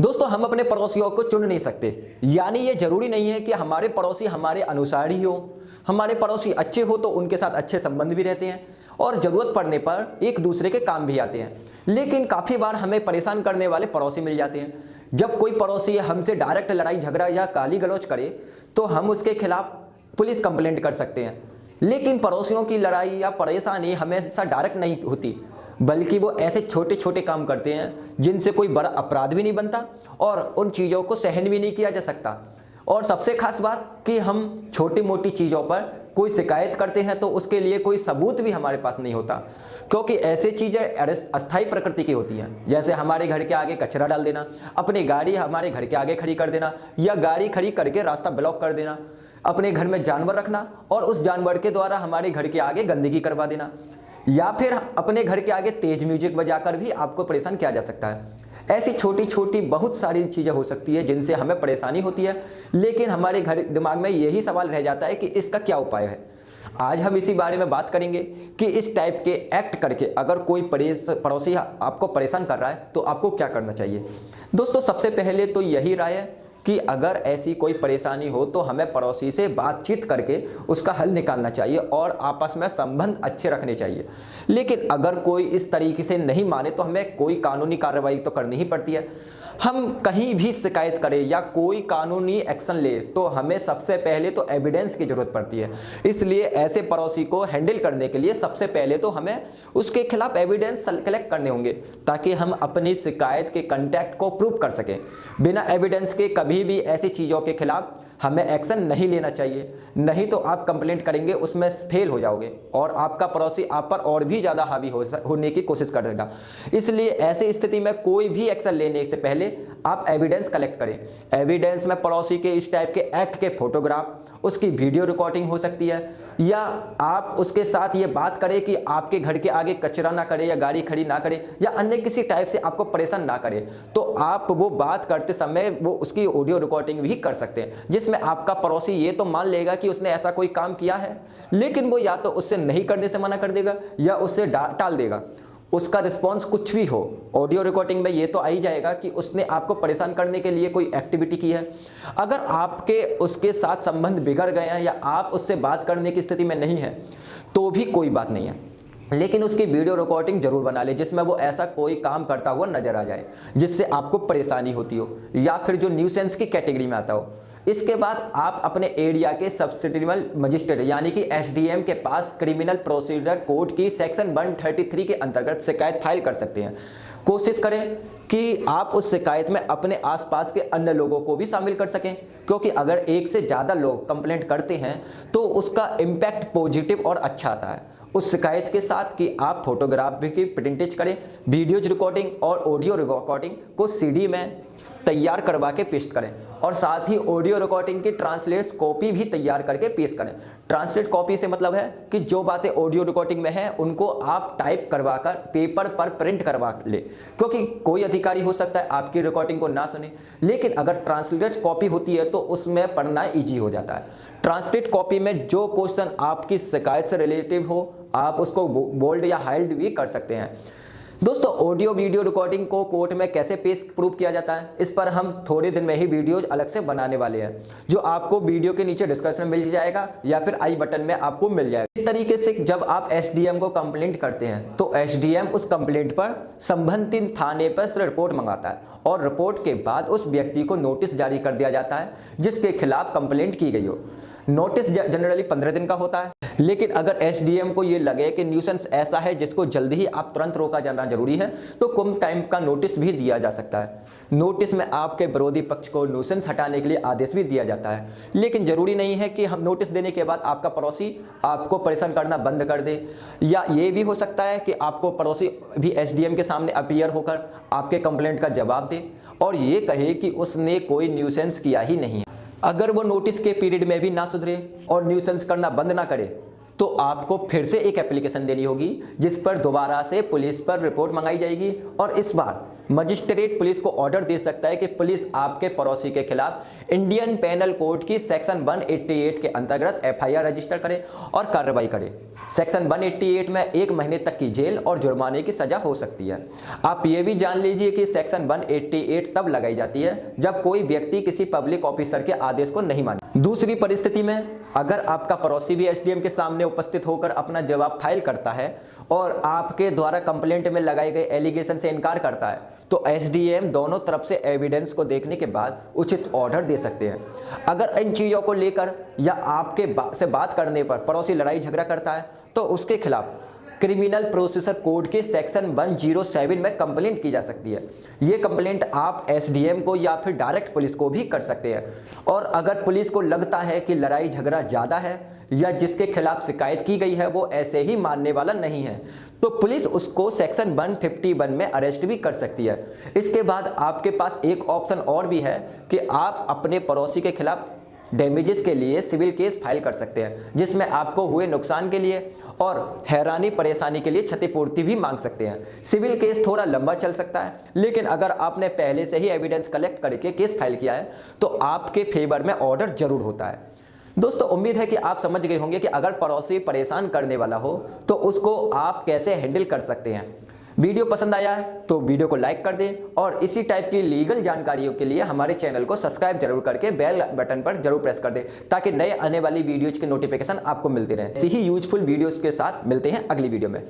दोस्तों, हम अपने पड़ोसियों को चुन नहीं सकते। यानी ये जरूरी नहीं है कि हमारे पड़ोसी हमारे अनुसार ही हो। हमारे पड़ोसी अच्छे हो तो उनके साथ अच्छे संबंध भी रहते हैं और ज़रूरत पड़ने पर एक दूसरे के काम भी आते हैं। लेकिन काफ़ी बार हमें परेशान करने वाले पड़ोसी मिल जाते हैं। जब कोई पड़ोसी हमसे डायरेक्ट लड़ाई झगड़ा या गाली गलौज करे तो हम उसके खिलाफ पुलिस कंप्लेंट कर सकते हैं। लेकिन पड़ोसियों की लड़ाई या परेशानी हमेशा डायरेक्ट नहीं होती, बल्कि वो ऐसे छोटे छोटे काम करते हैं जिनसे कोई बड़ा अपराध भी नहीं बनता और उन चीज़ों को सहन भी नहीं किया जा सकता। और सबसे खास बात कि हम छोटी मोटी चीज़ों पर कोई शिकायत करते हैं तो उसके लिए कोई सबूत भी हमारे पास नहीं होता, क्योंकि ऐसी चीज़ें अस्थायी प्रकृति की होती हैं। जैसे हमारे घर के आगे कचरा डाल देना, अपनी गाड़ी हमारे घर के आगे खड़ी कर देना या गाड़ी खड़ी करके रास्ता ब्लॉक कर देना, अपने घर में जानवर रखना और उस जानवर के द्वारा हमारे घर के आगे गंदगी करवा देना, या फिर अपने घर के आगे तेज म्यूजिक बजाकर भी आपको परेशान किया जा सकता है। ऐसी छोटी छोटी बहुत सारी चीज़ें हो सकती है जिनसे हमें परेशानी होती है, लेकिन हमारे घर दिमाग में यही सवाल रह जाता है कि इसका क्या उपाय है। आज हम इसी बारे में बात करेंगे कि इस टाइप के एक्ट करके अगर कोई पड़ोसी आपको परेशान कर रहा है तो आपको क्या करना चाहिए। दोस्तों, सबसे पहले तो यही राय है कि अगर ऐसी कोई परेशानी हो तो हमें पड़ोसी से बातचीत करके उसका हल निकालना चाहिए और आपस में संबंध अच्छे रखने चाहिए। लेकिन अगर कोई इस तरीके से नहीं माने तो हमें कोई कानूनी कार्रवाई तो करनी ही पड़ती है। हम कहीं भी शिकायत करें या कोई कानूनी एक्शन ले तो हमें सबसे पहले तो एविडेंस की ज़रूरत पड़ती है। इसलिए ऐसे पड़ोसी को हैंडल करने के लिए सबसे पहले तो हमें उसके खिलाफ एविडेंस कलेक्ट करने होंगे, ताकि हम अपनी शिकायत के कंटेक्ट को प्रूव कर सकें। बिना एविडेंस के कभी भी ऐसी चीज़ों के खिलाफ हमें एक्शन नहीं लेना चाहिए, नहीं तो आप कंप्लेंट करेंगे उसमें फेल हो जाओगे और आपका पड़ोसी आप पर और भी ज़्यादा हावी होने की कोशिश करेगा। इसलिए ऐसी स्थिति में कोई भी एक्शन लेने से पहले आप एविडेंस कलेक्ट करें। एविडेंस में पड़ोसी के इस टाइप के एक्ट के फोटोग्राफ, उसकी वीडियो रिकॉर्डिंग हो सकती है, या आप उसके साथ ये बात करें कि आपके घर के आगे कचरा ना करे या गाड़ी खड़ी ना करे या अन्य किसी टाइप से आपको परेशान ना करे, तो आप वो बात करते समय वो उसकी ऑडियो रिकॉर्डिंग भी कर सकते हैं, जिसमें आपका पड़ोसी ये तो मान लेगा कि उसने ऐसा कोई काम किया है, लेकिन वो या तो उससे नहीं करने से मना कर देगा या उससे टाल देगा। उसका रिस्पॉन्स कुछ भी हो, ऑडियो रिकॉर्डिंग में ये तो आ ही जाएगा कि उसने आपको परेशान करने के लिए कोई एक्टिविटी की है। अगर आपके उसके साथ संबंध बिगड़ गए हैं या आप उससे बात करने की स्थिति में नहीं है तो भी कोई बात नहीं है, लेकिन उसकी वीडियो रिकॉर्डिंग जरूर बना ले जिसमें वो ऐसा कोई काम करता हुआ नजर आ जाए जिससे आपको परेशानी होती हो या फिर जो न्यूसेंस की कैटेगरी में आता हो। इसके बाद आप अपने एरिया के सब्सिडियल मजिस्ट्रेट यानी कि एसडीएम के पास क्रिमिनल प्रोसीजर कोड की सेक्शन 133 के अंतर्गत शिकायत फाइल कर सकते हैं। कोशिश करें कि आप उस शिकायत में अपने आसपास के अन्य लोगों को भी शामिल कर सकें, क्योंकि अगर एक से ज़्यादा लोग कंप्लेंट करते हैं तो उसका इम्पैक्ट पॉजिटिव और अच्छा आता है। उस शिकायत के साथ कि आप फोटोग्राफ की प्रिंटेज करें, वीडियोज रिकॉर्डिंग और ऑडियो रिकॉर्डिंग को सीडी में तैयार करवा के पेस्ट करें और साथ ही ऑडियो रिकॉर्डिंग की ट्रांसलेट कॉपी भी तैयार करके पेश करें। ट्रांसलेट कॉपी से मतलब है कि जो बातें ऑडियो रिकॉर्डिंग में है उनको आप टाइप करवाकर पेपर पर प्रिंट करवा ले, क्योंकि कोई अधिकारी हो सकता है आपकी रिकॉर्डिंग को ना सुने, लेकिन अगर ट्रांसलेट कॉपी होती है तो उसमें पढ़ना ईजी हो जाता है। ट्रांसलेट कॉपी में जो क्वेश्चन आपकी शिकायत से रिलेटिव हो आप उसको बोल्ड या हाइलाइट भी कर सकते हैं। दोस्तों, ऑडियो वीडियो रिकॉर्डिंग को कोर्ट में कैसे पेश प्रूफ किया जाता है, इस पर हम थोड़े दिन में ही वीडियो अलग से बनाने वाले हैं, जो आपको वीडियो के नीचे डिस्क्रिप्शन में मिल जाएगा या फिर आई बटन में आपको मिल जाएगा। इस तरीके से जब आप एसडीएम को कंप्लेंट करते हैं तो एसडीएम उस कंप्लेंट पर संबंधित थाने पर रिपोर्ट मंगाता है और रिपोर्ट के बाद उस व्यक्ति को नोटिस जारी कर दिया जाता है जिसके खिलाफ कंप्लेंट की गई हो। नोटिस जनरली 15 दिन का होता है, लेकिन अगर एसडीएम को ये लगे कि न्यूसेंस ऐसा है जिसको जल्दी ही आप तुरंत रोका जाना जरूरी है तो कम टाइम का नोटिस भी दिया जा सकता है। नोटिस में आपके विरोधी पक्ष को न्यूसेंस हटाने के लिए आदेश भी दिया जाता है, लेकिन जरूरी नहीं है कि हम नोटिस देने के बाद आपका पड़ोसी आपको परेशान करना बंद कर दे, या ये भी हो सकता है कि आपको पड़ोसी भी एसडीएम के सामने अपीयर होकर आपके कंप्लेंट का जवाब दे और ये कहे कि उसने कोई न्यूसेंस किया ही नहीं है। अगर वो नोटिस के पीरियड में भी ना सुधरे और न्यूसेंस करना बंद ना करे तो आपको फिर से एक एप्लीकेशन देनी होगी जिस पर दोबारा से पुलिस पर रिपोर्ट मंगाई जाएगी और इस बार मजिस्ट्रेट पुलिस को ऑर्डर दे सकता है कि पुलिस आपके पड़ोसी के खिलाफ इंडियन पेनल कोड की सेक्शन 188 के अंतर्गत एफआईआर रजिस्टर करे और कार्रवाई करे। सेक्शन 188 में 1 महीने तक की जेल और जुर्माने की सजा हो सकती है। आप ये भी जान लीजिए कि सेक्शन 188 तब लगाई जाती है जब कोई व्यक्ति किसी पब्लिक ऑफिसर के आदेश को नहीं माने। दूसरी परिस्थिति में अगर आपका पड़ोसी भी एसडीएम के सामने उपस्थित होकर अपना जवाब फाइल करता है और आपके द्वारा कंप्लेंट में लगाए गए एलिगेशन से इनकार करता है, तो एसडीएम दोनों तरफ से एविडेंस को देखने के बाद उचित ऑर्डर दे सकते हैं। अगर इन चीज़ों को लेकर या आपके से बात करने पर पड़ोसी लड़ाई झगड़ा करता है तो उसके खिलाफ क्रिमिनल प्रोसेसर कोड के सेक्शन 107 में कंप्लेंट की जा सकती है। ये कंप्लेंट आप एसडीएम को या फिर डायरेक्ट पुलिस को भी कर सकते हैं। और अगर पुलिस को लगता है कि लड़ाई झगड़ा ज़्यादा है या जिसके खिलाफ शिकायत की गई है वो ऐसे ही मानने वाला नहीं है, तो पुलिस उसको सेक्शन 151 में अरेस्ट भी कर सकती है। इसके बाद आपके पास एक ऑप्शन और भी है कि आप अपने पड़ोसी के खिलाफ डैमेजेस के लिए सिविल केस फाइल कर सकते हैं, जिसमें आपको हुए नुकसान के लिए और हैरानी परेशानी के लिए क्षतिपूर्ति भी मांग सकते हैं। सिविल केस थोड़ा लंबा चल सकता है, लेकिन अगर आपने पहले से ही एविडेंस कलेक्ट करके केस फाइल किया है तो आपके फेवर में ऑर्डर जरूर होता है। दोस्तों, उम्मीद है कि आप समझ गए होंगे कि अगर पड़ोसी परेशान करने वाला हो तो उसको आप कैसे हैंडल कर सकते हैं। वीडियो पसंद आया है तो वीडियो को लाइक कर दें और इसी टाइप की लीगल जानकारियों के लिए हमारे चैनल को सब्सक्राइब जरूर करके बेल बटन पर जरूर प्रेस कर दें, ताकि नए आने वाली वीडियोज के नोटिफिकेशन आपको मिलते रहें। ऐसी ही यूजफुल वीडियोज के साथ मिलते हैं अगली वीडियो में।